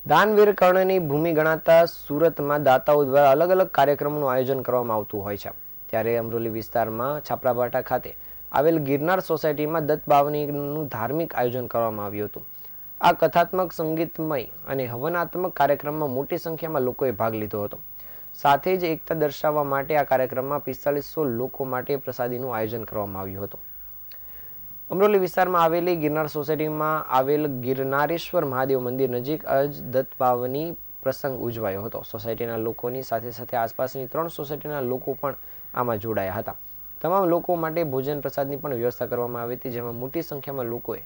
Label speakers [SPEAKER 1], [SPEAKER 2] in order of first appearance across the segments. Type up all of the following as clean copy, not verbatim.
[SPEAKER 1] દાનવીર કર્ણની ભૂમિ ગણાતા સુરતમાં દાતાઓ દ્વારા અલગ અલગ કાર્યક્રમોનું આયોજન કરવામાં આવતું હોય છે। ત્યારે અમરોલી વિસ્તારમાં છાપરાભાટા ખાતે આવેલ ગિરનાર સોસાયટીમાં દત્ત બાવનીનું ધાર્મિક આયોજન કરવામાં આવ્યું હતું। આ કથાત્મક, સંગીતમય અને હવનાત્મક કાર્યક્રમમાં મોટી સંખ્યામાં લોકોએ ભાગ લીધો હતો। સાથે જ એકતા દર્શાવવા માટે આ કાર્યક્રમમાં 4500 લોકો માટે પ્રસાદીનું આયોજન કરવામાં આવ્યું હતું। અમરોલી વિસ્તારમાં આવેલી ગિરનાર સોસાયટીમાં આવેલ ગિરનારેશ્વર મહાદેવ મંદિર નજીક જ દત્ત બાવની પ્રસંગ ઉજવાયો હતો। સોસાયટીના લોકોની સાથે સાથે આસપાસની 3 સોસાયટીના લોકો પણ આમાં જોડાયા હતા। તમામ લોકો માટે ભોજન પ્રસાદની પણ વ્યવસ્થા કરવામાં આવી હતી, જેમાં મોટી સંખ્યામાં લોકોએ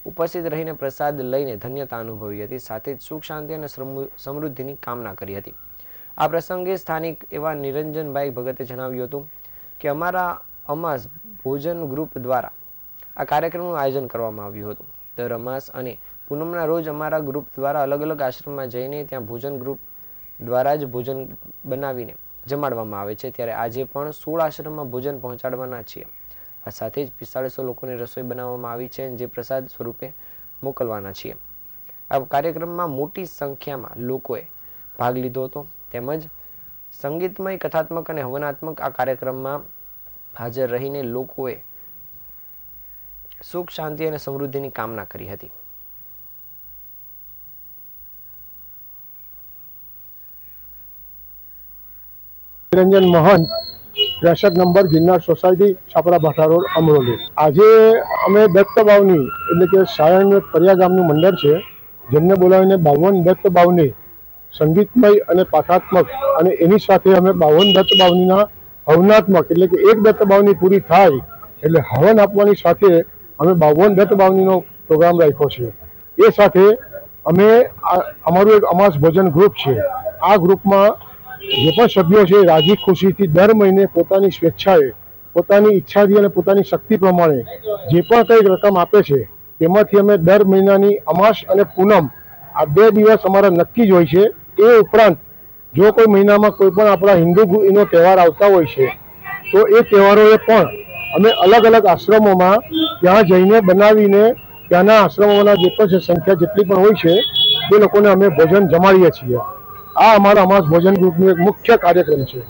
[SPEAKER 1] ઉપસ્થિત રહીને પ્રસાદ લઈને ધન્યતા અનુભવી હતી। સાથે જ સુખ, શાંતિ અને સમૃદ્ધિની કામના કરી હતી। આ પ્રસંગે સ્થાનિક એવા નિરંજનભાઈ ભગતે જણાવ્યું હતું કે અમારા અમાસ ભોજન ગ્રુપ દ્વારા આ કાર્યક્રમનું આયોજન કરવામાં આવ્યું હતું। દર અમાસ અને પૂનમના રોજ અમારા ગ્રુપ દ્વારા અલગ અલગ આશ્રમમાં જઈને ત્યાં ભોજન ગ્રુપ દ્વારા જ ભોજન બનાવીને જમાડવામાં આવે છે। ત્યારે આજે પણ 16 આશ્રમમાં ભોજન પહોંચાડવાના છીએ। આ સાથે જ 4500 લોકોની રસોઈ બનાવવામાં આવી છે, જે પ્રસાદ સ્વરૂપે મોકલવાના છીએ। આ કાર્યક્રમમાં મોટી સંખ્યામાં લોકોએ ભાગ લીધો હતો, તેમજ સંગીતમય, કથાત્મક અને હવનાત્મક આ કાર્યક્રમમાં હાજર રહીને લોકોએ સુખ, શાંતિ અને સમૃદ્ધિની કામના કરી હતી।
[SPEAKER 2] Niranjan Mahant, 63 number Girnar society, Chhaprabhata road, Amroli. આજે અમે દત્ત બાવની એટલે કે સાયણ પરિયા ગામનું મંડળ છે, જેમને બોલાવીને 52 દત્ત બાવની સંગીતમય અને પાઠાત્મક અને એની સાથે અમે 52 દત્ત બાવનીના હવનાત્મક એટલે કે એક દત્ત બાવની પૂરી થાય એટલે હવન આપવાની સાથે અમે 52 દત્ત બાવનીનો પ્રોગ્રામ રાખ્યો છે। એ સાથે અમે અમારું એક અમાસ ભોજન ગ્રુપ છે। આ ગ્રુપમાં જે પણ સભ્યો છે રાજી ખુશીથી દર મહિને પોતાની સ્વેચ્છાએ, પોતાની ઈચ્છાથી અને પોતાની શક્તિ પ્રમાણે જે પણ કંઈક રકમ આપે છે, તેમાંથી અમે દર મહિનાની અમાસ અને પૂનમ આ 2 દિવસ અમારા નક્કી જ હોય છે। એ ઉપરાંત જો કોઈ મહિનામાં કોઈ પણ આપણા હિન્દુનો તહેવાર આવતા હોય છે, તો એ તહેવારોએ પણ અમે અલગ અલગ આશ્રમોમાં ત્યાં જઈને બનાવીને ત્યાંના આશ્રમોના જે પણ સંખ્યા જેટલી પણ હોય છે તે લોકોને અમે ભોજન જમાડીએ છીએ। આ અમારા અમાસ ભોજન ગ્રુપનો એક મુખ્ય કાર્યક્રમ છે।